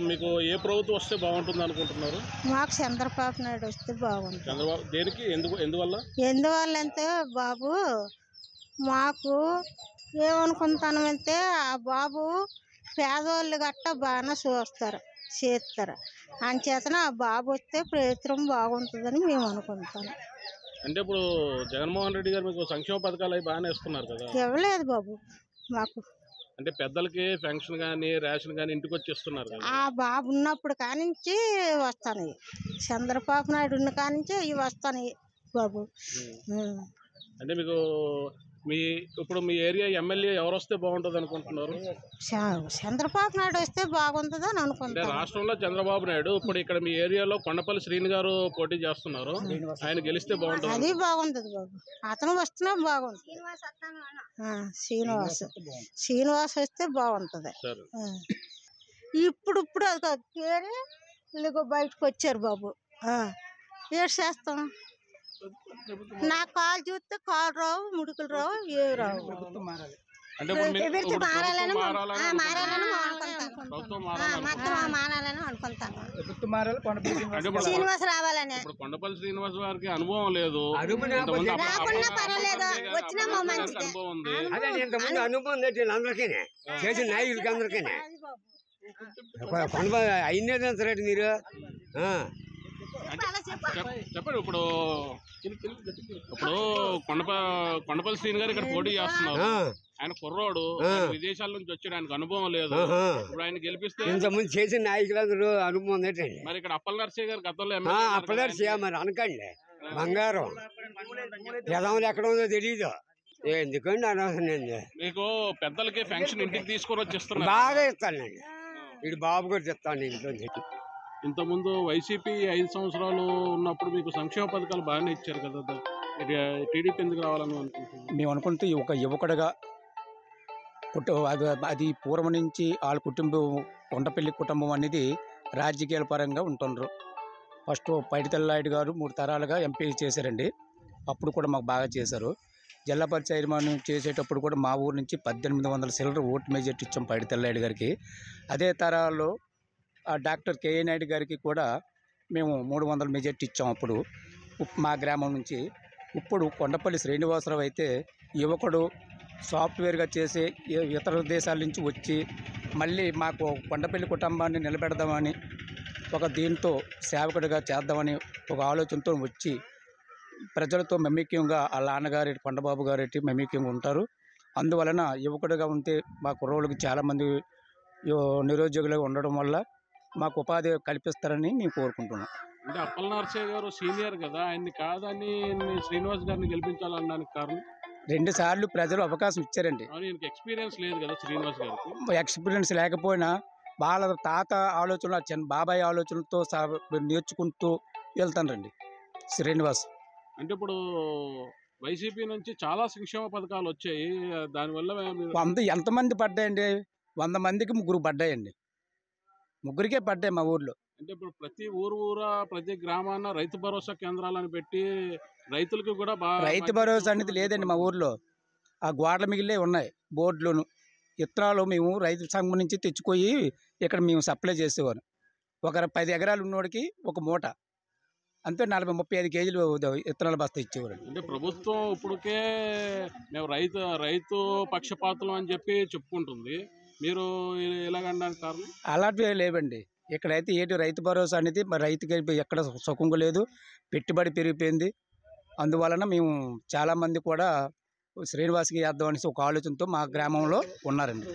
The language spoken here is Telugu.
మీకు ఏ ప్రభుత్వం వస్తే బాగుంటుంది అనుకుంటున్నారు? మాకు చంద్రబాబు నాయుడు వస్తే బాగుంటుంది. చంద్రబాబు దేనికి ఎందువల్ల? ఎందువల్లంటే బాబు మాకు ఏమనుకుంటానంటే ఆ బాబు పేదవాళ్ళు గట్ట బాగానే చూస్తారు చేస్తారు అంచేతన ఆ బాబు వస్తే ప్రయత్నం బాగుంటుందని మేము అనుకుంటాం. అంటే ఇప్పుడు జగన్మోహన్ రెడ్డి గారు మీకు సంక్షేమ పథకాలు అవి బాగానే ఇస్తున్నారు కదా? ఇవ్వలేదు బాబు మాకు. అంటే పెద్దలకి పెన్షన్ కానీ రేషన్ కానీ ఇంటికి వచ్చి ఇస్తున్నారు కదా? ఆ బాబు ఉన్నప్పుడు కానించి వస్తాయి, చంద్రబాబు నాయుడు ఉన్న కానించి ఇవి వస్తాయి బాబు. అంటే మీకు ఇప్పుడు మీ ఏరియా ఎమ్మెల్యే ఎవరు వస్తే బాగుంటుంది అనుకుంటున్నారు? చంద్రబాబు నాయుడు వస్తే బాగుంటుంది అని అనుకుంటున్నారు. రాష్ట్రంలో చంద్రబాబు నాయుడు ఇప్పుడు ఇక్కడ మీ ఏరియాలో కొండపల్లి శ్రీని గారు పోటీ చేస్తున్నారు, ఆయన గెలిస్తే బాగుంటుంది. అది బాగుంటుంది బాబు, అతను వస్తున్నా బాగుంటుంది. శ్రీనివాస్ వస్తే బాగుంటుంది. ఇప్పుడు అది పేరు ఇదిగో బయటకు వచ్చారు బాబు. ఏడు చేస్తాం, నా కాలు చూస్తే కాలు రావు, ముడుకులు రావు, ఏవి రావు. శ్రీనివాస్ రావాలని కొండపల్లి శ్రీనివాస్ గారికి అనుభవం లేదు, పర్వాలేదు వచ్చినా అనుభవం అందరికీ చేసిన నాయకులకి అందరికీ అయినది మీరు చెప్పండి. ఇప్పుడు కొండపల్లి శ్రీని గారు ఇక్కడ పోటీ చేస్తున్నారు, ఆయన కుర్రోడు విదేశాల నుంచి వచ్చాడు, ఆయనకు అనుభవం లేదు. ఇప్పుడు ఆయన గెలిపిస్తే ఇంతకుముందు చేసిన నాయకులందరూ అనుభవం మరి ఇక్కడ అప్పల నరసయ్య గారు గతంలో అప్పల నరసయ్య మరి అనకండి బంగారం ఎదములు ఎక్కడ ఉందో తెలియదు, ఎందుకండి అనవసరం. మీకు పెద్దలకి పెన్షన్ ఇంటికి తీసుకొని వచ్చి ఇస్తున్నారు, బాగా ఇస్తానండి. ఇటు బాబు గారు చెప్తాను ఇంట్లో. ఇంతకుముందు వైసీపీ 5 సంవత్సరాలు ఉన్నప్పుడు మీకు సంక్షేమ పథకాలు బాగానే ఇచ్చారు కదా, టీడీపీ ఎందుకు రావాలని అనుకుంటున్నాం? మేము అనుకుంటే ఒక యువకుడిగా అది పూర్వం నుంచి వాళ్ళ కుటుంబం కొండపల్లి కుటుంబం అనేది రాజకీయాల పరంగా ఉంటున్నారు. ఫస్ట్ పైడితల్లాయుడు గారు 3 తరాలుగా ఎంపీ చేశారండి, అప్పుడు కూడా మాకు బాగా చేశారు. జిల్లా పరిషత్ చైర్మన్ చేసేటప్పుడు కూడా మా ఊరు నుంచి 1800 సిల్లర్ ఓటు మెజార్టీ ఇచ్చాం పైడితల్లాయుడు గారికి. అదే తరాల్లో డాక్టర్ కేఏ నాయుడు గారికి కూడా మేము 300 మెజార్టీ ఇచ్చాం అప్పుడు మా గ్రామం నుంచి. ఇప్పుడు కొండపల్లి శ్రీనివాసరావు అయితే యువకుడు సాఫ్ట్వేర్గా చేసి ఇతర దేశాల నుంచి వచ్చి మళ్ళీ మాకు కొండపల్లి కుటుంబాన్ని నిలబెడదామని దీంతో సేవకుడిగా చేద్దామని ఒక ఆలోచనతో వచ్చి ప్రజలతో మమేక్యంగా వాళ్ళ నాన్నగారి కొండబాబు గారి మమేక్యంగా ఉంటారు. అందువలన యువకుడిగా ఉంటే మా కుర్రోళ్ళకి చాలామంది నిరుద్యోగులుగా ఉండడం వల్ల మాకు ఉపాధి కల్పిస్తారని మేము కోరుకుంటున్నాం. అంటే అప్పల నరసయ్య గారు సీనియర్ కదా, ఆయన్ని కాదని శ్రీనివాస్ గారిని గెలిపించాలనడానికి కారణం? 2 సార్లు ప్రజలు అవకాశం ఇచ్చారండి. ఎక్స్పీరియన్స్ లేదు కదా శ్రీనివాస్ గారికి. ఎక్స్పీరియన్స్ లేకపోయినా వాళ్ళ తాత ఆలోచనలు బాబాయ్ ఆలోచనలతో నేర్చుకుంటూ వెళ్తానండి శ్రీనివాస్. అంటే ఇప్పుడు వైసీపీ నుంచి చాలా సంక్షేమ పథకాలు వచ్చాయి, దానివల్ల ఎంతమంది పడ్డాయండి? 100 మందికి 3 పడ్డాయండి, 3కే పడ్డాయి మా ఊర్లో. అంటే ఇప్పుడు ప్రతి ప్రతి గ్రామాన రైతు భరోసా కేంద్రాలను పెట్టి రైతులకు కూడా రైతు భరోసా అనేది లేదండి మా ఊర్లో. ఆ గోడల మిగిలే ఉన్నాయి బోర్డులోను. విత్తనాలు మేము రైతు సంఘం నుంచి తెచ్చుకొని ఇక్కడ మేము సప్లై చేసేవారు. ఒక 10 ఎకరాలు ఉన్నోడికి ఒక మూట అంతే 40-35 కేజీలు విత్తనాల బస్తా ఇచ్చేవారు. అంటే ప్రభుత్వం ఇప్పటికే మేము రైతు పక్షపాతం అని చెప్పి చెప్పుకుంటుంది, మీరు ఎలాగనడానికి కారణం? అలాంటివి లేవండి. ఇక్కడైతే రైతు భరోసా అనేది రైతుకి ఎక్కడ సుఖంగా లేదు, పెట్టుబడి పెరిగిపోయింది. అందువలన మేము చాలామంది కూడా శ్రీనివాస్కి వేద్దామనేసి ఒక ఆలోచనతో మా గ్రామంలో ఉన్నారండి.